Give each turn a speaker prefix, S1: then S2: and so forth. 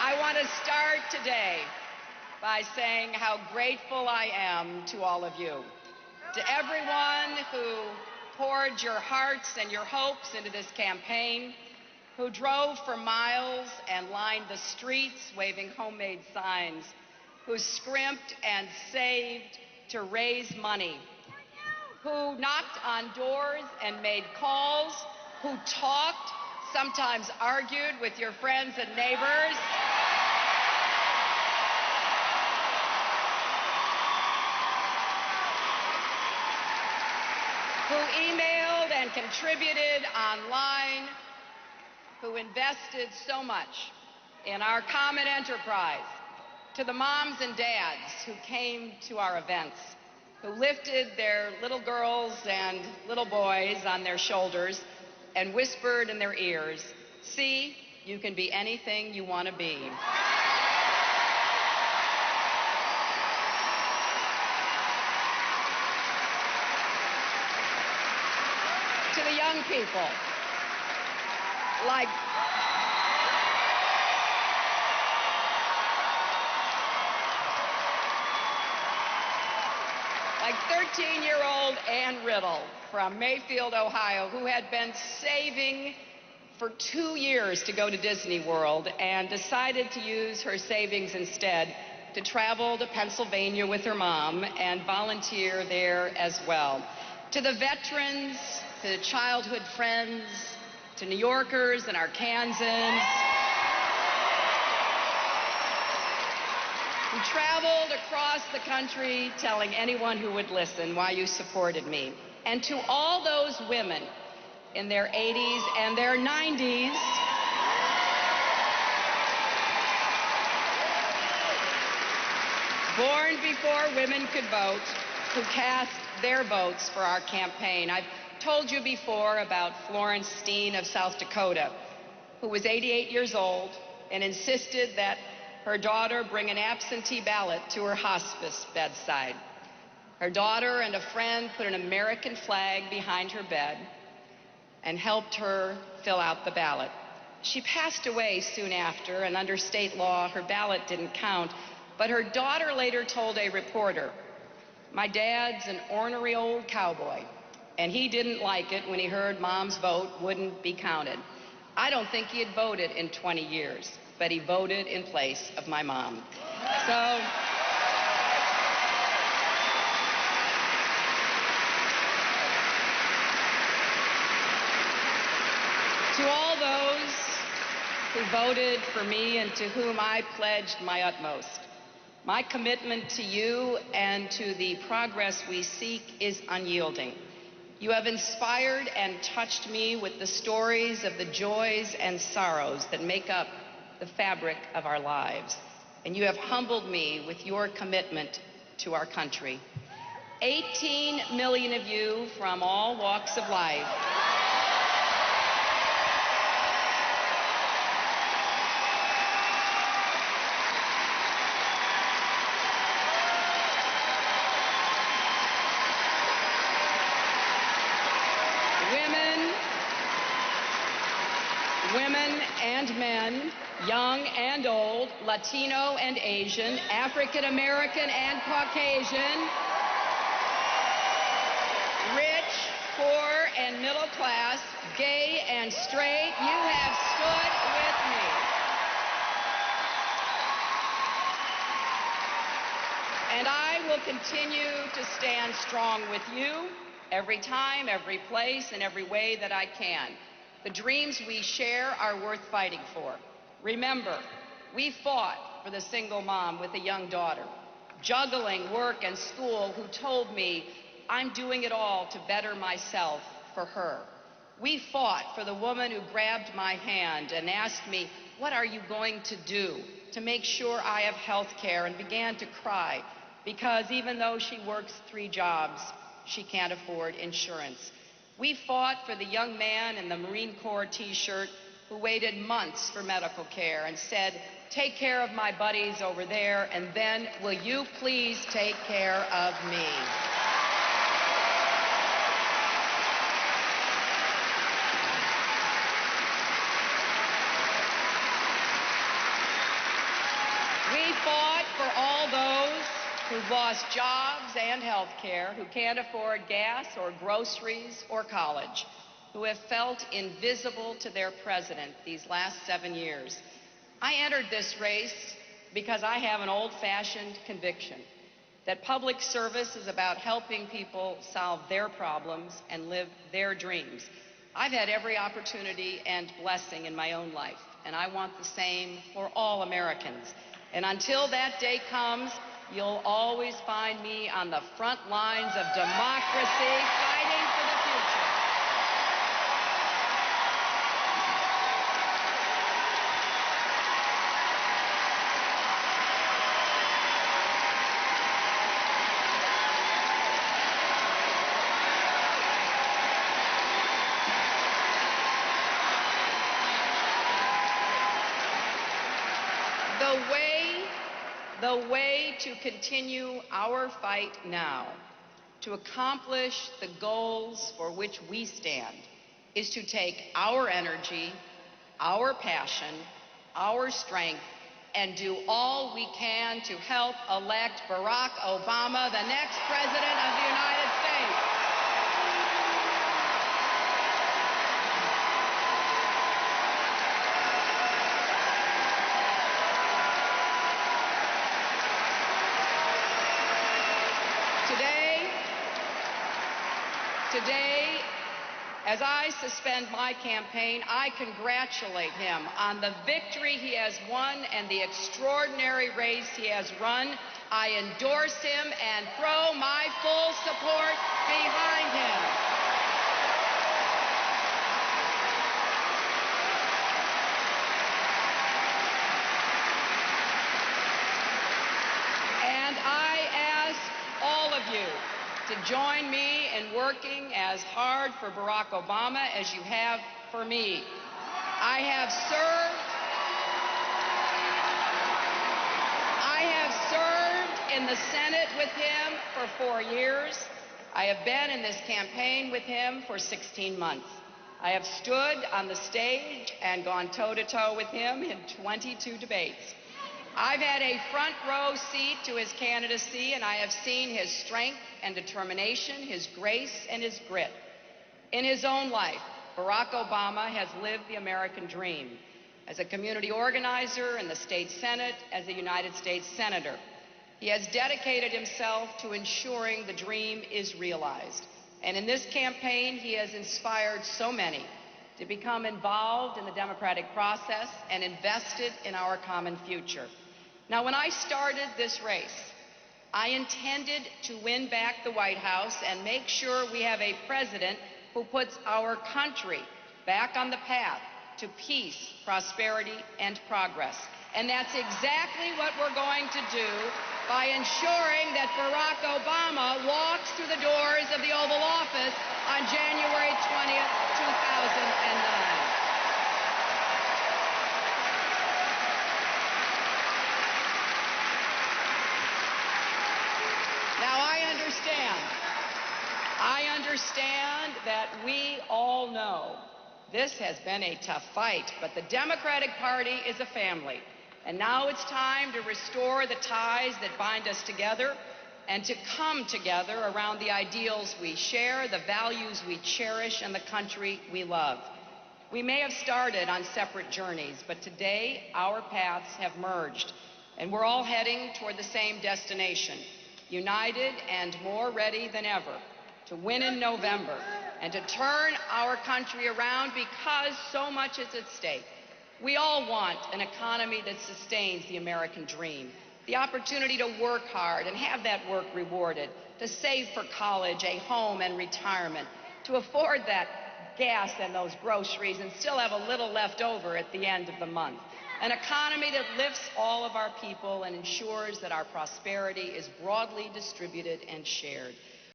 S1: I want to start today by saying how grateful I am to all of you, to everyone who poured your hearts and your hopes into this campaign, who drove for miles and lined the streets waving homemade signs, who scrimped and saved to raise money, who knocked on doors and made calls, who talked, sometimes argued with your friends and neighbors, who emailed and contributed online, who invested so much in our common enterprise, to the moms and dads who came to our events, who lifted their little girls and little boys on their shoulders and whispered in their ears, "See, you can be anything you want to be." To the young people, like like 13-year-old Ann Riddle from Mayfield, Ohio, who had been saving for 2 years to go to Disney World and decided to use her savings instead to travel to Pennsylvania with her mom and volunteer there as well. To the veterans, to the childhood friends, to New Yorkers and Arkansans, who traveled across the country telling anyone who would listen why you supported me. And to all those women in their 80s and their 90s born before women could vote, who cast their votes for our campaign. I've told you before about Florence Steen of South Dakota, who was 88 years old and insisted that her daughter bring an absentee ballot to her hospice bedside. Her daughter and a friend put an American flag behind her bed and helped her fill out the ballot. She passed away soon after, and under state law, her ballot didn't count. But her daughter later told a reporter, "My dad's an ornery old cowboy, and he didn't like it when he heard Mom's vote wouldn't be counted. I don't think he had voted in 20 years, but he voted in place of my mom." So, to all those who voted for me and to whom I pledged my utmost, my commitment to you and to the progress we seek is unyielding. You have inspired and touched me with the stories of the joys and sorrows that make up the fabric of our lives. And you have humbled me with your commitment to our country. 18 million of you from all walks of life women and men, young and old, Latino and Asian, African American and Caucasian, rich, poor and middle class, gay and straight, you have stood with me. And I will continue to stand strong with you every time, every place, and every way that I can. The dreams we share are worth fighting for. Remember, we fought for the single mom with a young daughter, juggling work and school, who told me, "I'm doing it all to better myself for her." We fought for the woman who grabbed my hand and asked me, "What are you going to do to make sure I have health care?" and began to cry because even though she works 3 jobs, she can't afford insurance. We fought for the young man in the Marine Corps t-shirt who waited months for medical care and said, "Take care of my buddies over there, and then will you please take care of me?" We fought for all those who've lost jobs and health care, who can't afford gas or groceries or college, who have felt invisible to their president these last 7 years. I entered this race because I have an old-fashioned conviction that public service is about helping people solve their problems and live their dreams. I've had every opportunity and blessing in my own life, and I want the same for all Americans. And until that day comes, you'll always find me on the front lines of democracy, fighting for the future. The way to continue our fight now, to accomplish the goals for which we stand, is to take our energy, our passion, our strength, and do all we can to help elect Barack Obama, the next President of the United States. Today, as I suspend my campaign, I congratulate him on the victory he has won and the extraordinary race he has run. I endorse him and throw my full support behind him. And I ask all of you to join me in working as hard for Barack Obama as you have for me. I have served in the Senate with him for 4 years. I have been in this campaign with him for 16 months. I have stood on the stage and gone toe-to-toe with him in 22 debates. I've had a front row seat to his candidacy, and I have seen his strength and determination, his grace and his grit. In his own life, Barack Obama has lived the American dream as a community organizer in the state Senate, as a United States Senator. He has dedicated himself to ensuring the dream is realized. And in this campaign, he has inspired so many to become involved in the democratic process and invested in our common future. Now, when I started this race, I intended to win back the White House and make sure we have a president who puts our country back on the path to peace, prosperity, and progress. And that's exactly what we're going to do by ensuring that Barack Obama walks through the doors of the Oval Office on January 20th, 2009. I understand that we all know this has been a tough fight, but the Democratic Party is a family. And now it's time to restore the ties that bind us together and to come together around the ideals we share, the values we cherish, and the country we love. We may have started on separate journeys, but today our paths have merged, and we're all heading toward the same destination, united and more ready than ever to win in November and to turn our country around, because so much is at stake. We all want an economy that sustains the American dream, the opportunity to work hard and have that work rewarded, to save for college, a home, and retirement, to afford that gas and those groceries and still have a little left over at the end of the month. An economy that lifts all of our people and ensures that our prosperity is broadly distributed and shared.